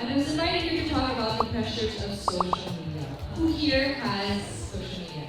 I was invited here to talk about the pressures of social media. Who here has social media?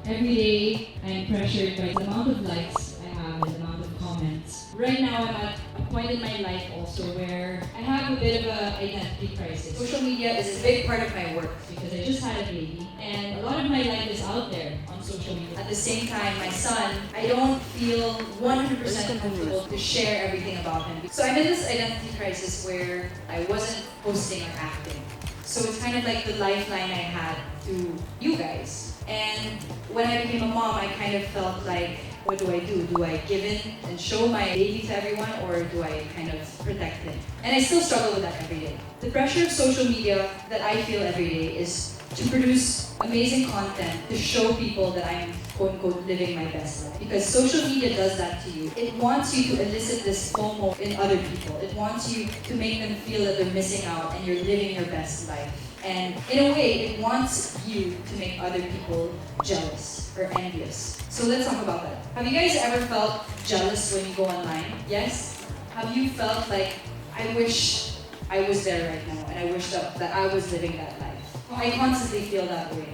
Every day, I'm pressured by the amount of likes I have and the amount of comments. Right now, I'm at a point in my life also where I have a bit of an identity crisis. Social media is a big part of my work because I just had a baby and a lot of my life is out there on social media. At the same time, my son, I don't feel 100% comfortable to share everything about him. So I'm in this identity crisis where I wasn't posting or acting. So it's kind of like the lifeline I had to you guys. And when I became a mom, I kind of felt like, what do I do? Do I give in and show my baby to everyone, or do I kind of protect him? And I still struggle with that every day. The pressure of social media that I feel every day is to produce amazing content to show people that I'm quote-unquote living my best life. Because social media does that to you. It wants you to elicit this FOMO in other people. It wants you to make them feel that they're missing out and you're living your best life. And in a way, it wants you to make other people jealous or envious. So let's talk about that. Have you guys ever felt jealous when you go online? Yes? Have you felt like, I wish I was there right now and I wish that I was living that life? I constantly feel that way.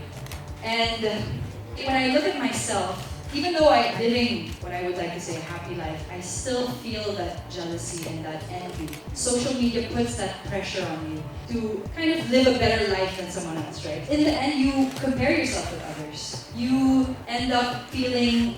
And when I look at myself, even though I'm living what I would like to say a happy life, I still feel that jealousy and that envy. Social media puts that pressure on you to kind of live a better life than someone else, right? In the end, you compare yourself with others. You end up feeling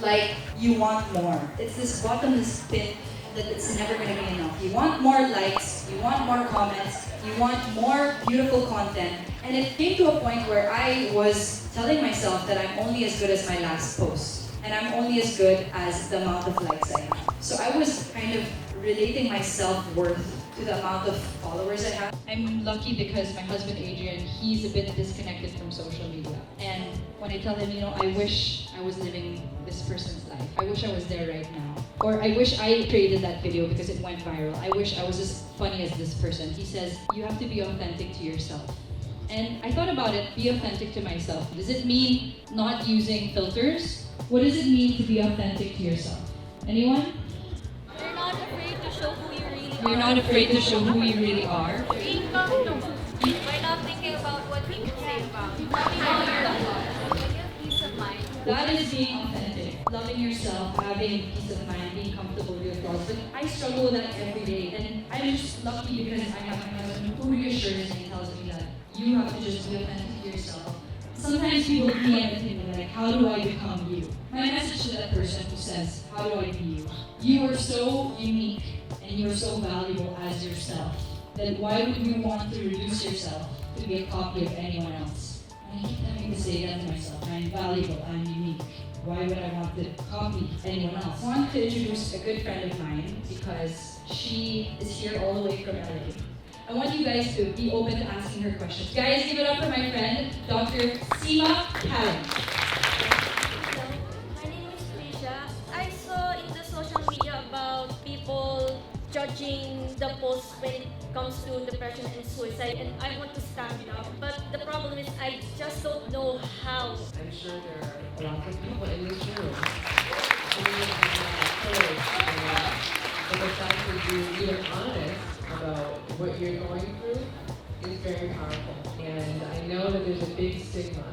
like you want more. It's this bottomless pit that it's never going to be enough. You want more likes, you want more comments, you want more beautiful content. And it came to a point where I was telling myself that I'm only as good as my last post. And I'm only as good as the amount of likes I have. So I was kind of relating my self-worth to the amount of followers I have. I'm lucky because my husband Adrian, he's a bit disconnected from social media. And when I tell him, I wish I was living this person's life. I wish I was there right now. Or I wish I created that video because it went viral. I wish I was as funny as this person. He says, you have to be authentic to yourself. And I thought about it, be authentic to myself. Does it mean not using filters? What does it mean to be authentic to yourself? Anyone? You're not afraid to show who you really are. You're not afraid to show who you really are. Being comfortable. By not thinking about what people say about you. Loving how you're loved. You have peace of mind. That is being authentic. Loving yourself, having peace of mind, being comfortable with your thoughts. But I struggle with that every day. And I'm just lucky because I have my husband who reassures me and tells me that you have to just be authentic to yourself. Sometimes people DM me like, how do I become you? My message to that person who says, how do I be you? You are so unique and you are so valuable as yourself. Then why would you want to reduce yourself to be a copy of anyone else? And I keep having to say that to myself. I'm valuable, I'm unique. Why would I want to copy anyone else? I want to introduce a good friend of mine because she is here all the way from LA. I want you guys to be open to asking her questions. Guys, give it up for my friend, Dr. Seema Callan. Hello, my name is Trisha. I saw in the social media about people judging the posts when it comes to depression and suicide, and I want to stand up. But the problem is I just don't know how. I'm sure there are lots of people in this room who have courage, but the fact that you're even honest about what you're going through is very powerful. And I know that there's a big stigma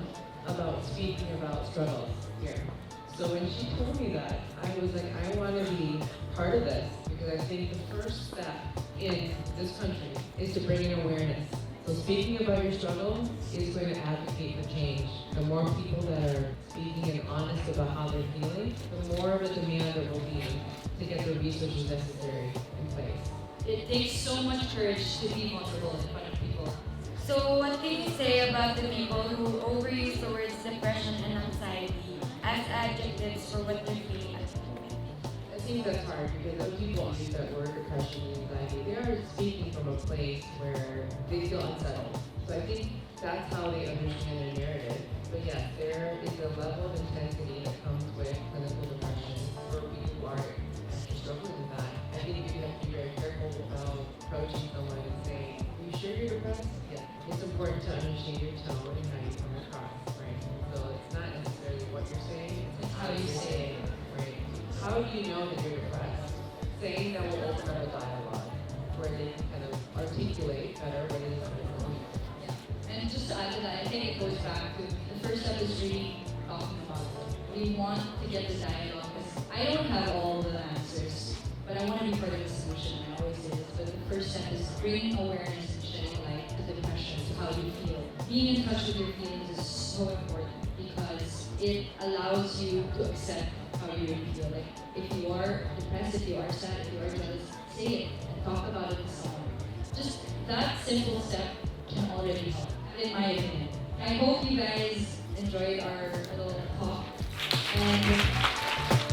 about speaking about struggles here. So when she told me that, I was like, I want to be part of this because I think the first step in this country is to bring in awareness. So speaking about your struggle is going to advocate for change. The more people that are speaking and honest about how they're feeling, the more of a demand there will be to get the resources necessary in place. It takes so much courage to be vulnerable in front of people. So what can you say about the people who overuse the words depression and anxiety as adjectives for what they're feeling at the moment? I think that's hard because when people use that word depression and anxiety, they are speaking from a place where they feel unsettled. So I think that's how they understand their narrative. But yes, there is a level of intensity that comes with clinical depression for people who are struggling with that. I think you have to be very careful about approaching someone and saying, are you sure you're depressed? Yeah. It's important to understand your tone and how you come across, right? So it's not necessarily what you're saying, it's how you say it, right? How do you know that you're depressed? Saying that will open up a dialogue where they can kind of articulate to add to that, I think it goes back to the first step is really talking about it. We want to get the dialogue because I don't have all the answers, but I want to be part of the solution. I always say this, but the first step is bringing awareness and shedding light to depression, to how you feel. Being in touch with your feelings is so important because it allows you to accept how you really feel. Like if you are depressed, if you are sad, if you are jealous, say it and talk about it to someone. Just that simple step can already help, in my opinion. I hope you guys enjoyed our little talk and